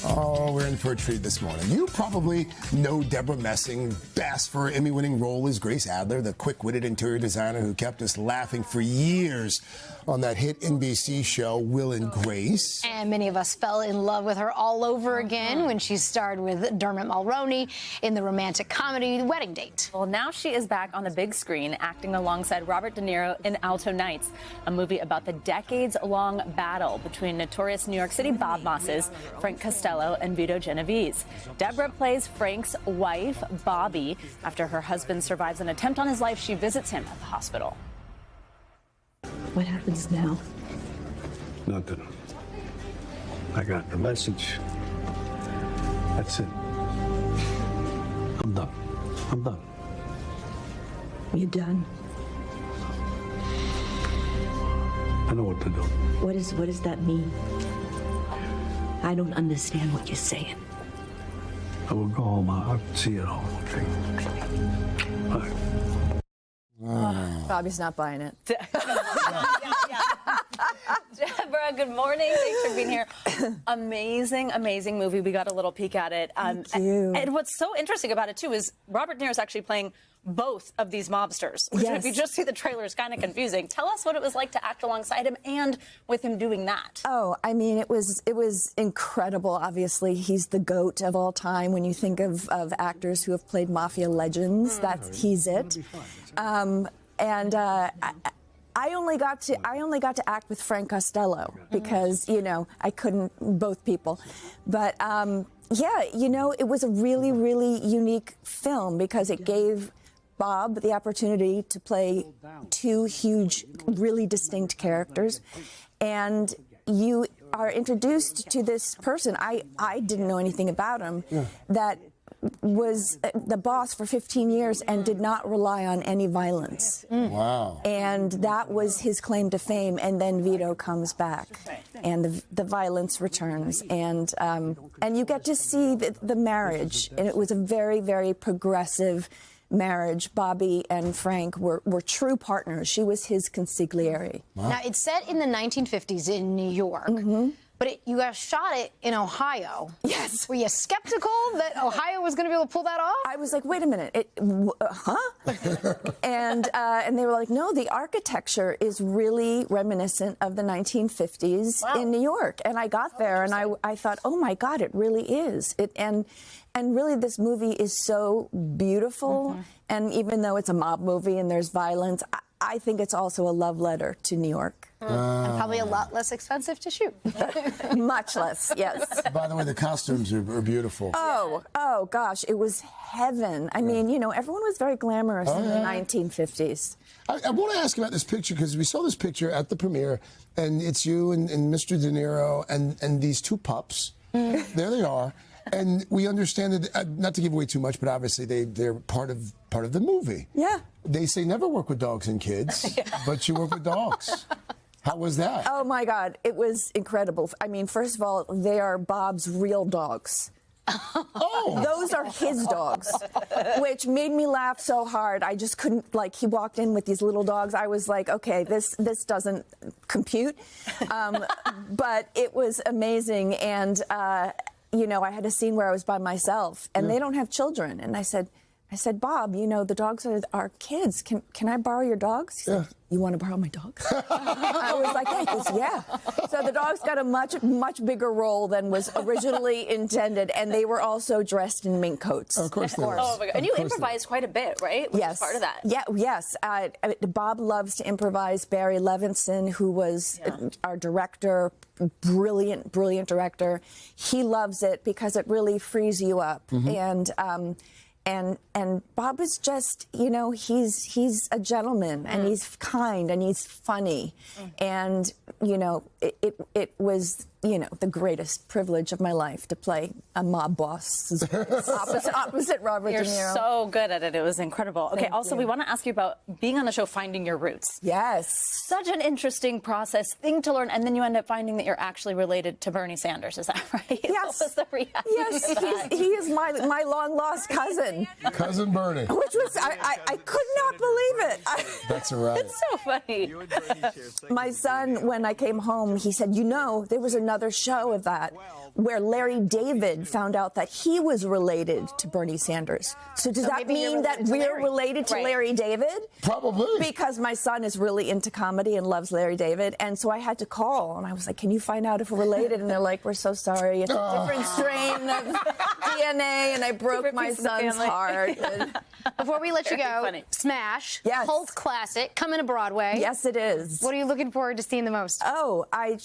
Oh, we're in for a treat this morning. You probably know Debra Messing best for her Emmy-winning role as Grace Adler, the quick-witted interior designer who kept us laughing for years on that hit NBC show, Will and Grace. And many of us fell in love with her all over again when she starred with Dermot Mulroney in the romantic comedy Wedding Date. Well, now she is back on the big screen, acting alongside Robert De Niro in Alto Knights, a movie about the decades-long battle between notorious New York City Bob Mosses, Frank Costello, and Vito Genovese. Debra plays Frank's wife, Bobby. After her husband survives an attempt on his life, she visits him at the hospital. What happens now? Nothing. I got the message. That's it. I'm done. I'm done. You done? I know what to do. What does that mean? I don't understand what you're saying. I will go home. I'll see it all, okay? Bye. Bobby's not buying it. Debra, good morning. Thanks for being here. Amazing, amazing movie. We got a little peek at it. Thank you. And what's so interesting about it, too, is Robert De Niro is actually playing both of these mobsters, which Yes. if you just see the trailer is kind of confusing. Tell us what it was like to act alongside him and with him doing that. Oh, I mean, it was incredible. Obviously, he's the GOAT of all time. When you think of actors who have played mafia legends, he's it. I only got to act with Frank Costello because, you know, I couldn't, both people. But yeah, you know, it was a really, really unique film because it gave Bob the opportunity to play two huge, really distinct characters. And you are introduced to this person. I didn't know anything about him, that was the boss for 15 years and did not rely on any violence. Wow. And that was his claim to fame. And then Vito comes back and the violence returns. And you get to see the marriage. And it was a very, very progressive marriage. Bobby and Frank were true partners. She was his consigliere. Wow. Now, it's set in the 1950s in New York. But you guys shot it in Ohio. Yes. Were you skeptical that Ohio was going to be able to pull that off? I was like, wait a minute, and they were like, no, the architecture is really reminiscent of the 1950s in New York. And I got there and I thought, oh my God, it really is. And really, this movie is so beautiful. And even though it's a mob movie and there's violence, I think it's also a love letter to New York. And probably a lot less expensive to shoot. Much less, yes. By the way, the costumes are beautiful. Oh, gosh, it was heaven. I mean, you know, everyone was very glamorous in the 1950s. I want to ask about this picture because we saw this picture at the premiere, and it's you and Mr. De Niro and these two pups. There they are. And we understand that, not to give away too much, but obviously they're part of the movie. Yeah. They say never work with dogs and kids, but you work with dogs. How was that? Oh, my God. It was incredible. I mean, first of all, they are Bob's real dogs. Oh. Those are his dogs, which made me laugh so hard. I just couldn't, like, he walked in with these little dogs. I was like, okay, this doesn't compute. But it was amazing. And, you know, I had a scene where I was by myself, and they don't have children. And I said, Bob, you know, the dogs are our kids. Can I borrow your dogs? He said, you want to borrow my dogs? I was like, yeah. He goes, yeah. So the dogs got a much bigger role than was originally intended, and they were also dressed in mink coats. Of course they were. Oh my God. And you improvised quite a bit, right? Which is part of that. Yeah, yes. Bob loves to improvise. Barry Levinson, who was our director, brilliant director, he loves it because it really frees you up. And Bob is just, you know, he's a gentleman and he's kind and he's funny. And, you know, it was, you know, the greatest privilege of my life to play a mob boss opposite Robert De Niro. You're so good at it. It was incredible. Okay, Thank you. we want to ask you about being on the show, Finding Your Roots. Yes. Such an interesting process, thing to learn, and then you end up finding that you're actually related to Bernie Sanders. Is that right? Yes. What was the reaction? Yes, he is my long-lost cousin. Cousin Bernie. Which was, I could not believe it. That's right. It's so funny. My son, when I came home, he said, you know, there was another show of that where Larry David found out that he was related to Bernie Sanders. So does that mean that we're related to Larry David? Probably. Because my son is really into comedy and loves Larry David. And so I had to call, and I was like, can you find out if we're related? And they're like, we're so sorry. It's a different strain of DNA, and I broke my son's heart. Before we let you go, Smash, cult classic, coming to Broadway. Yes, it is. What are you looking forward to seeing the most? Oh, I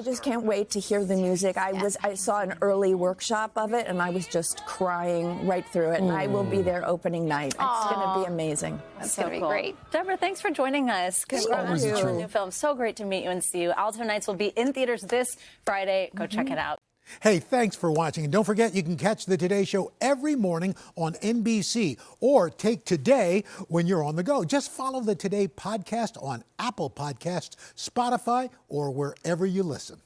just can't wait to hear the music. I saw an early workshop of it, and I was just crying right through it. And I will be there opening night. It's going to be amazing. That's going to be great. Deborah, thanks for joining us. Congrats on the new film. So great to meet you and see you. Alto Knights will be in theaters this Friday. Go check it out. Hey, thanks for watching. And don't forget, you can catch The Today Show every morning on NBC or take Today when you're on the go. Just follow the Today podcast on Apple Podcasts, Spotify, or wherever you listen.